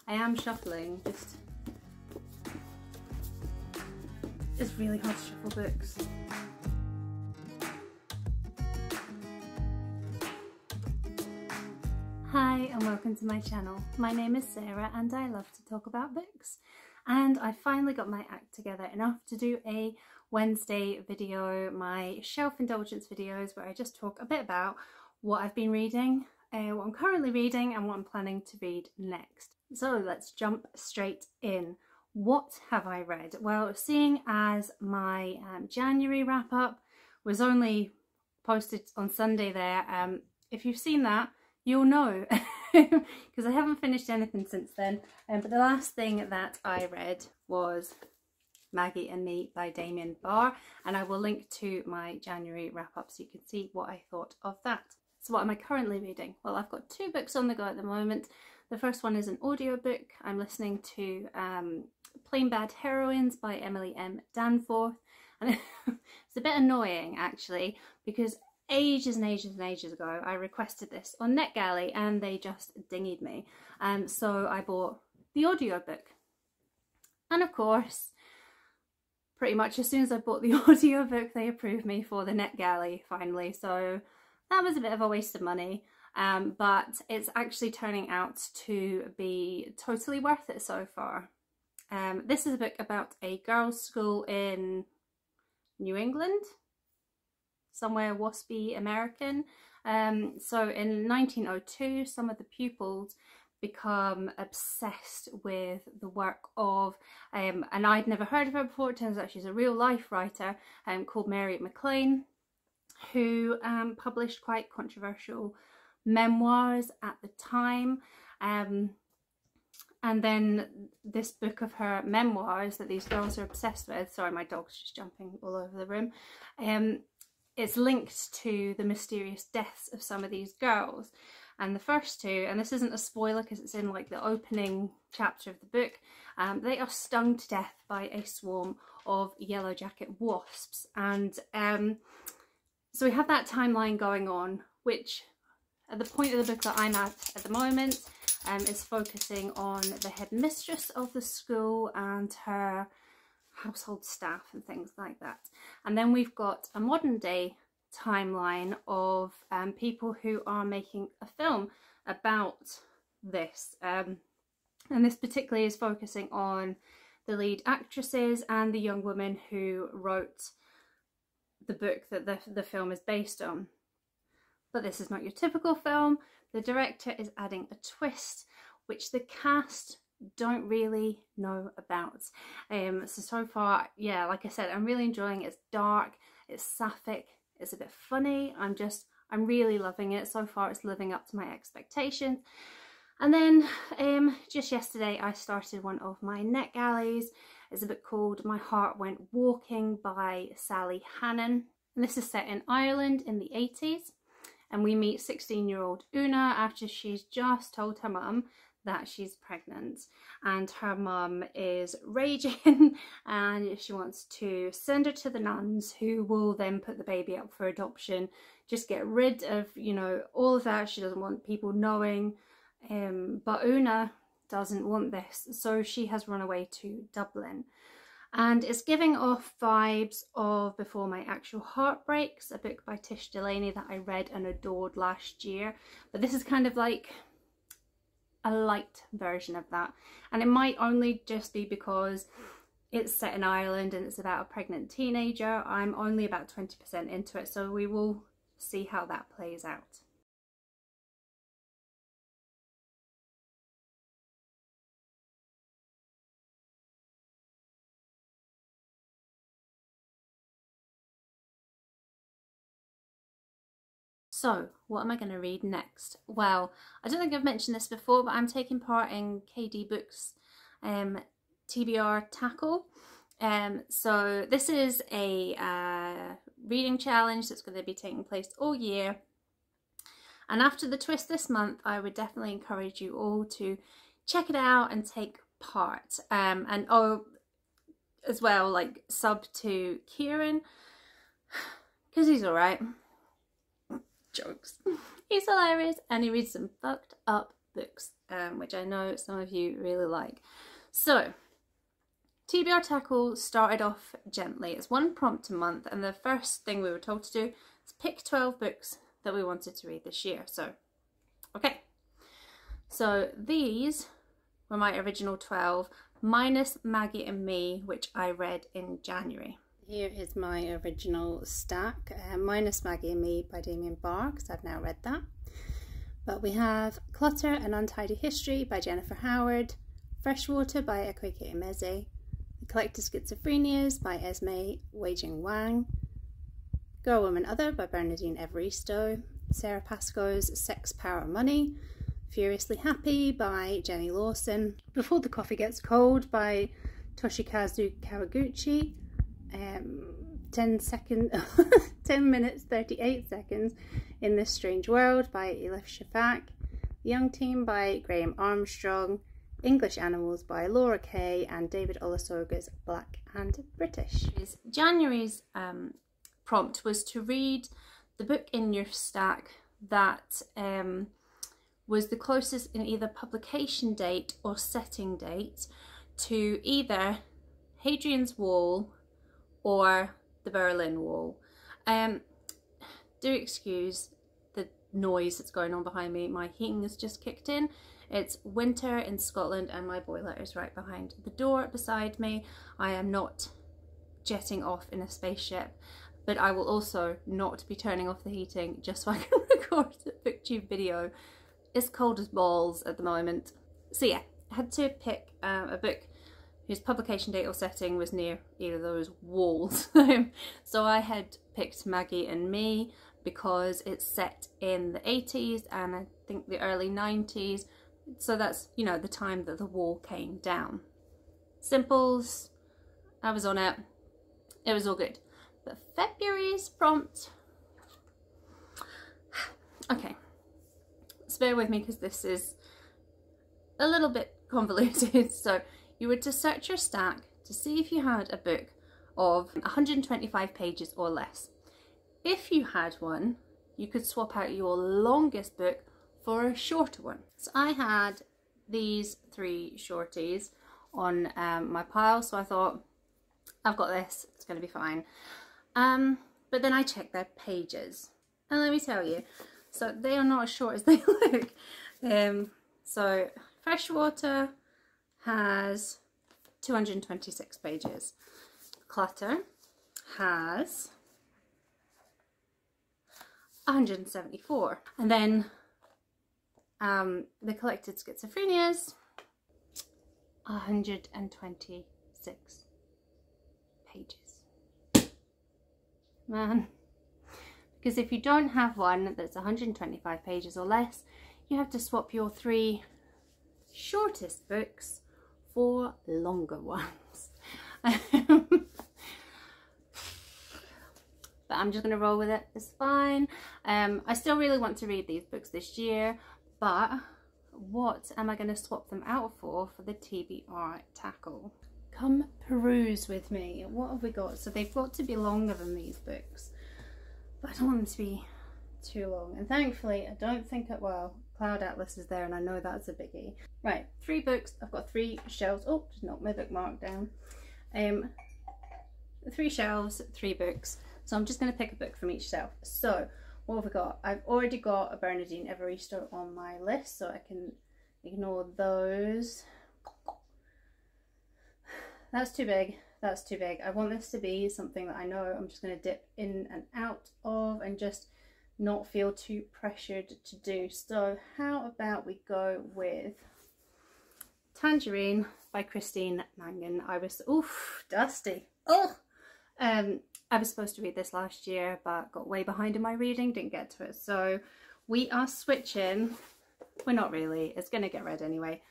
I am shuffling, just it's really hard to shuffle books. Hi and welcome to my channel. My name is Sarah and I love to talk about books. And I finally got my act together enough to do a Wednesday video, my shelf indulgence videos, where I just talk a bit about what I've been reading, what I'm currently reading and what I'm planning to read next. So let's jump straight in. What have I read? Well, seeing as my January wrap up was only posted on Sunday there, if you've seen that, you'll know because I haven't finished anything since then. But the last thing that I read was Maggie and Me by Damien Barr, and I will link to my January wrap up so you can see what I thought of that. So what am I currently reading? Well, I've got 2 books on the go at the moment. The first one is an audiobook. I'm listening to Plain Bad Heroines by Emily M. Danforth, and it's a bit annoying actually because ages and ages and ages ago I requested this on NetGalley and they just dinged me, so I bought the audiobook, and of course pretty much as soon as I bought the audiobook they approved me for the NetGalley finally, so that was a bit of a waste of money, but it's actually turning out to be totally worth it so far. This is a book about a girls' school in New England, somewhere waspy American. So in 1902 some of the pupils become obsessed with the work of, and I'd never heard of her before, it turns out she's a real life writer called Mary McLean, who published quite controversial memoirs at the time. And then this book of her memoirs that these girls are obsessed with, sorry my dog's just jumping all over the room, it's linked to the mysterious deaths of some of these girls. And the first 2, and this isn't a spoiler because it's in like the opening chapter of the book, they are stung to death by a swarm of yellow jacket wasps. And so we have that timeline going on, which at the point of the book that I'm at the moment is focusing on the headmistress of the school and her household staff and things like that. And then we've got a modern day timeline of people who are making a film about this, and this particularly is focusing on the lead actresses and the young woman who wrote the book that the film is based on. But this is not your typical film. The director is adding a twist which the cast don't really know about. So far, yeah, like I said, I'm really enjoying it. It's dark, it's sapphic, it's a bit funny. I'm really loving it. So far it's living up to my expectations. And then just yesterday I started one of my NetGalleys. It's a book called My Heart Went Walking by Sally Hanan, and this is set in Ireland in the 80s, and we meet 16-year-old Una after she's just told her mum that she's pregnant, and her mum is raging and she wants to send her to the nuns, who will then put the baby up for adoption, just get rid of, you know, all of that. She doesn't want people knowing, but Una doesn't want this, so she has run away to Dublin. And it's giving off vibes of Before My Actual Heart Breaks, a book by Tish Delaney that I read and adored last year, but this is kind of like a light version of that, and it might only just be because it's set in Ireland and it's about a pregnant teenager. I'm only about 20% into it, so we will see how that plays out. So, what am I going to read next? Well, I don't think I've mentioned this before, but I'm taking part in KD Books TBRTackle. So this is a reading challenge that's going to be taking place all year. And after the twist this month, I would definitely encourage you all to check it out and take part. And as well, like, sub to Kieran, because he's alright. Jokes. He's hilarious and he reads some fucked up books. which I know some of you really like. So TBRTackle started off gently. It's one prompt a month, and the first thing we were told to do is pick 12 books that we wanted to read this year. So, okay. So these were my original 12, minus Maggie and Me, which I read in January. Here is my original stack, minus Maggie and Me by Damien Barr, because I've now read that. But we have Clutter, An Untidy History by Jennifer Howard, Freshwater by Akwaeke Emezi, The Collected Schizophrenias by Esme Weijing Wang, Girl, Woman, Other by Bernardine Evaristo, Sarah Pascoe's Sex, Power, Money, Furiously Happy by Jenny Lawson, Before the Coffee Gets Cold by Toshikazu Kawaguchi, 10 minutes 38 seconds in This Strange World by Elif Shafak, The Young Team by Graham Armstrong, English Animals by Laura Kay, and David Olusoga's Black and British. January's prompt was to read the book in your stack that was the closest in either publication date or setting date to either Hadrian's Wall or the Berlin Wall. Do excuse the noise that's going on behind me. My heating has just kicked in. It's winter in Scotland and my boiler is right behind the door beside me. I am not jetting off in a spaceship, but I will also not be turning off the heating just so I can record a booktube video. It's cold as balls at the moment. So yeah, I had to pick a book whose publication date or setting was near either of those walls. So I had picked Maggie and Me because it's set in the 80s and I think the early 90s. So that's, you know, the time that the wall came down. Simples, I was on it. It was all good. But February's prompt, okay, so bear with me because this is a little bit convoluted. So you were to search your stack to see if you had a book of 125 pages or less. If you had one, you could swap out your longest book for a shorter one. So I had these 3 shorties on my pile, so I thought, I've got this, it's going to be fine. But then I checked their pages, and let me tell you, so they are not as short as they look. So Freshwater has 226 pages. Clutter has 174. And then The Collected Schizophrenias, 126 pages. Man. Because if you don't have one that's 125 pages or less, you have to swap your 3 shortest books for longer ones. But I'm just going to roll with it, it's fine. I still really want to read these books this year, but what am I going to swap them out for the TBRTackle? Come peruse with me. What have we got? So they've got to be longer than these books, but I don't want them to be too long. And thankfully, I don't think that, well, Cloud Atlas is there and I know that's a biggie. Right, 3 books. I've got 3 shelves. Oh, just knocked my bookmark down. 3 shelves, 3 books. So I'm just going to pick a book from each shelf. So what have we got? I've already got a Bernardine Evaristo on my list, so I can ignore those. That's too big. That's too big. I want this to be something that I know I'm just going to dip in and out of and just not feel too pressured to do. So how about we go with Tangerine by Christine Mangan. I was, oof, dusty. Oh, I was supposed to read this last year, but got way behind in my reading, didn't get to it. So we are switching. We're not really, it's going to get read anyway.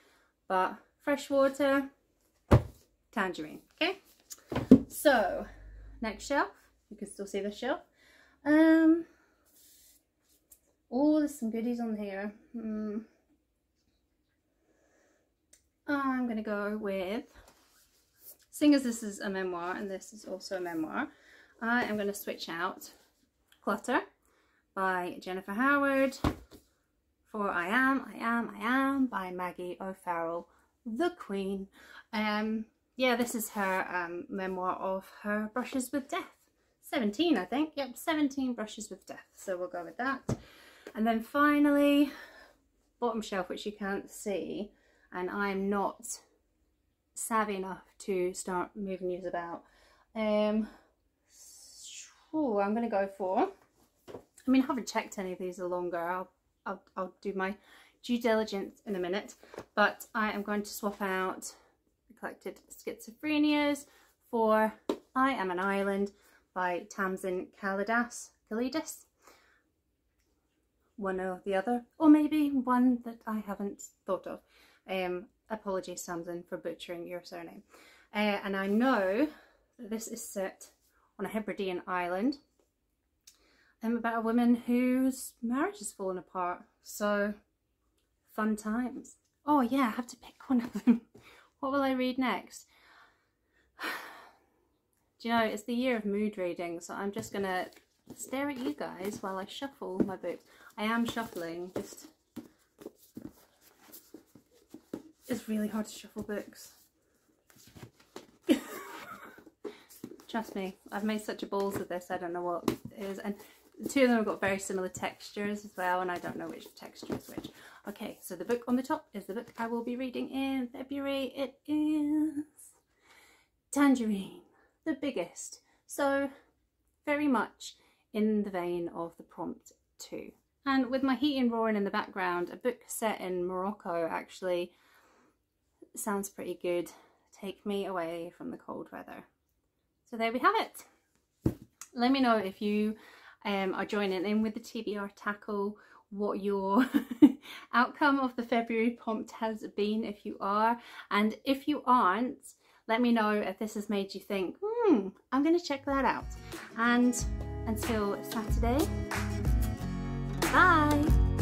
But Freshwater, Tangerine, okay? So, next shelf. You can still see the shelf. Oh, there's some goodies on here. I'm going to go with, seeing as this is a memoir and this is also a memoir, I am going to switch out Clutter by Jennifer Howard for I Am by Maggie O'Farrell, the Queen. Yeah, this is her memoir of her brushes with death. 17, I think. Yep, 17 brushes with death. So we'll go with that. And then finally, bottom shelf, which you can't see, and I'm not savvy enough to start moving these about. I'm going to go for, I mean, I haven't checked any of these are longer. I'll do my due diligence in a minute, but I am going to swap out the Collected Schizophrenias for I Am an Island by Tamsin Kalidas. One or the other, or maybe one that I haven't thought of. Apologies, Tamsin, for butchering your surname. And I know that this is set on a Hebridean island about a woman whose marriage has fallen apart. So, fun times. Oh yeah, I have to pick one of them. What will I read next? Do you know, it's the year of mood reading, so I'm just going to stare at you guys while I shuffle my books. I am shuffling, just... It's really hard to shuffle books. Trust me, I've made such a balls of this, I don't know what it is. And the two of them have got very similar textures as well, and I don't know which texture is which. Okay, so the book on the top is the book I will be reading in February. It is Tangerine, the biggest. So, very much in the vein of the prompt too. And with my heating roaring in the background, a book set in Morocco actually sounds pretty good. Take me away from the cold weather. So there we have it. Let me know if you are joining in with the TBRTackle, what your outcome of the February prompt has been, if you are. And if you aren't, let me know if this has made you think, I'm going to check that out. And until Saturday, bye!